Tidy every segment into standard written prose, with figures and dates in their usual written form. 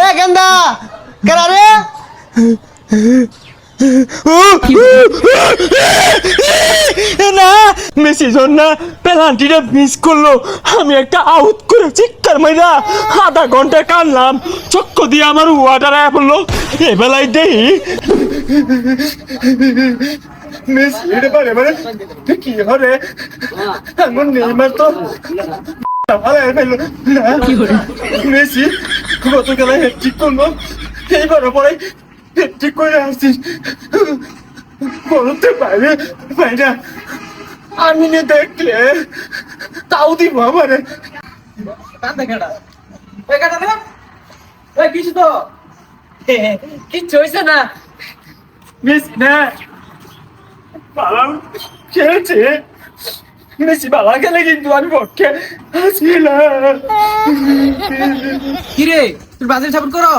এ গেন্দা কেরা রে না মেসি না পেনাল্টিটা মিস করলো। আমি একটা আউট করে চিৎকার মাইরা আধা ঘন্টা কানলাম, চক্কর দিয়ে আমার ওয়াটার আয়া পড়লো। এ বেলায় দেই মেসি এটা পারে মানে কি হবে এমন নেইমার তো ভালো ফেললো মেসি গতকাল হ্যাটট্রিক করলো, এইবারও পরে হ্যাটট্রিক করে আসছিস বলতে পারে ভাইরা আমি নে দেখলে তাও দিব আমারে কিছু তো কিচ্ছু হয়েছে না। মেসি না ভালো খেলছে, মেসি ভালো খেলে কিন্তু আমি পক্ষে আসছিলাম। কিরে তুই ব্রাজিল সাপোর্ট করো?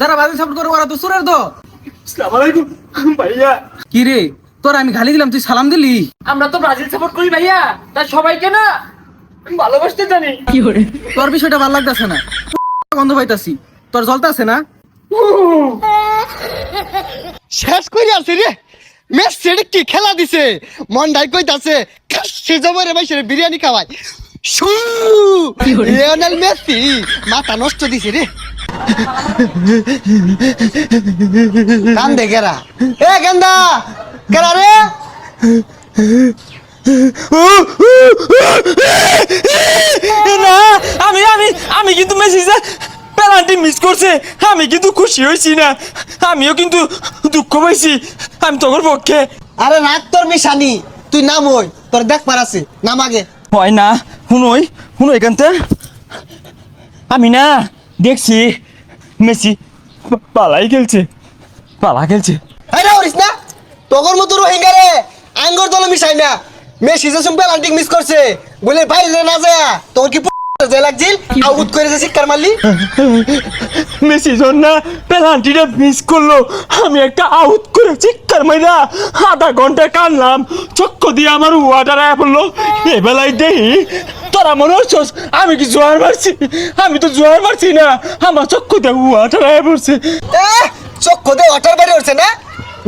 যারা ব্রাজিল সাপোর্ট করো ওরা তো সুরের দো। আসসালামু আলাইকুম ভাইয়া। কিরে তোর আমি গালি দিলাম তুই সালাম দিলি? আমরা তো ব্রাজিল সাপোর্ট করি ভাইয়া, তাই সবাইকে না ভালোবাসতে জানি। তোর বিষয়টা ভালো লাগতেছে না, গন্ধ পাইতাছি। তোর জ্বলতাছে না? শেষ করে আছে রে মেসি কি খেলা দিছে মন ডাই কইতাছে সে জবরে ভাই সে বিরিয়ানি খাওয়াই শু লিওনেল মেসি মাথা নষ্ট দিছে রে কান দে কেরা এ গেন্দা কেরা রে না আমি আমি আমি কিন্তু মেসি পেনাল্টি মিস করছে, আমি কিন্তু খুশি হয়েছি না, আমিও কিন্তু দুঃখ পাইছি। আমি তোর পক্ষে। আরে রাগ তোর মিশানি তুই নাম ওই তোর দেখ পারাছি নাম আগে হয় না শুনোই শুনো এখানতে আমি না দেখছি মেসি পালাই খেলছে, পালা খেলছে। আরে ওরিস না তোর মতো রোহিঙ্গা রে আঙ্গুর দল মিশাই না মেসি যে পেনাল্টি মিস করছে বলে বাইরে না যায় তোর কি যে লাগছিল আউট করে যে শিকার মারলি মেসি না পেনাল্টিটা মিস করলো, আমি একটা আউট করে চিৎকার মাইরা আধা ঘন্টা কানলাম, চক্কর দিয়ে আমার ওয়াটার আয়া পড়লো। এ বেলায় দেই তোরা মনে হচ্ছস আমি কি জোয়ার মারছি? আমি তো জোয়ার মারছি না, আমার চক্কর দিয়ে ওয়াটার আয়া পড়ছে। চক্কর দিয়ে ওয়াটার বাইরে উঠছে না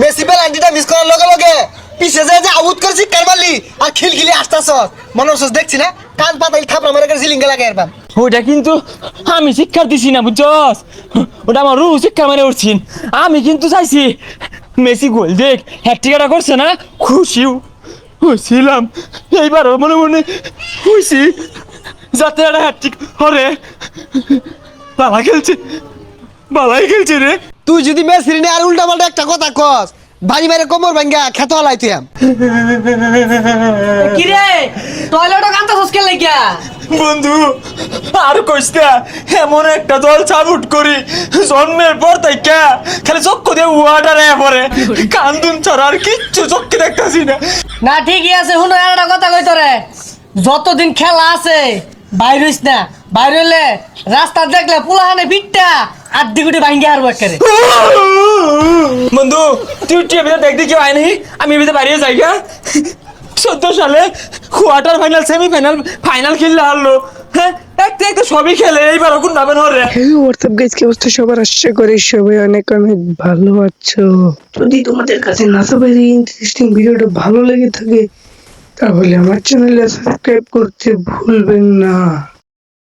মেসি পেনাল্টিটা মিস করার লগে লগে পিছে যে আউট করে শিকার মারলি আর খিলখিলি আসতাছ মনে হচ্ছস দেখছি না কান পাতাই থাপড়া মেরে জিলিঙ্গা লাগে এরবার ওটা কিন্তু আমি শিক্ষার দিছি না বুঝছস, ওটা আমার রু শিক্ষা মেরে উঠছি। আমি কিন্তু চাইছি মেসি গোল দেখ হ্যাটট্রিকটা করছে না, খুশি হয়েছিলাম। এইবারও মনে মনে খুশি যাতে একটা হ্যাটট্রিক হরে। বালা খেলছে, বালাই খেলছে রে। তুই যদি মেসি নিয়ে আর উল্টা পাল্টা একটা কথা কস ভাই মেরে কোমর ভাঙ্গা খেতে হলাই তুই কিরে টয়লেটে কান্তাছস কে লাগিয়া? বন্ধু আর কইস না, এমন একটা দল সাপোর্ট করি জন্মের পর তাই কে খালি চক্কর দিয়ে ওয়াটার আয়া পড়ে, কান্দুন ছাড়া আর কিচ্ছু চক্কে দেখতাছি না। না ঠিকই আছে, শুনো একটা কথা কই তোরে, যতদিন খেলা আছে বাইরে হইস না, বাইরে হইলে রাস্তা দেখলে পুলাহানে পিটটা আড্ডি গুটি ভাঙ্গি হারবো একেবারে। বন্ধু তুই টিভিতে দেখতে কেউ আয় নাই, আমি এমনিতে বাইরে যাই গা। 14 সালে কোয়ার্টার ফাইনাল সেমিফাইনাল ফাইনাল খেললে হারলো, হ্যাঁ একটা একটা সবই খেলে, এইবার কোন নামেন হরে। হ্যালো হোয়াটসঅ্যাপ গাইস, কি অবস্থা সবার? আশা করি সবাই অনেক অনেক ভালো আছো। যদি তোমাদের কাছে নাসাবাইর ইন্টারেস্টিং ভিডিওটা ভালো লেগে থাকে তাহলে আমার চ্যানেলে সাবস্ক্রাইব করতে ভুলবেন না।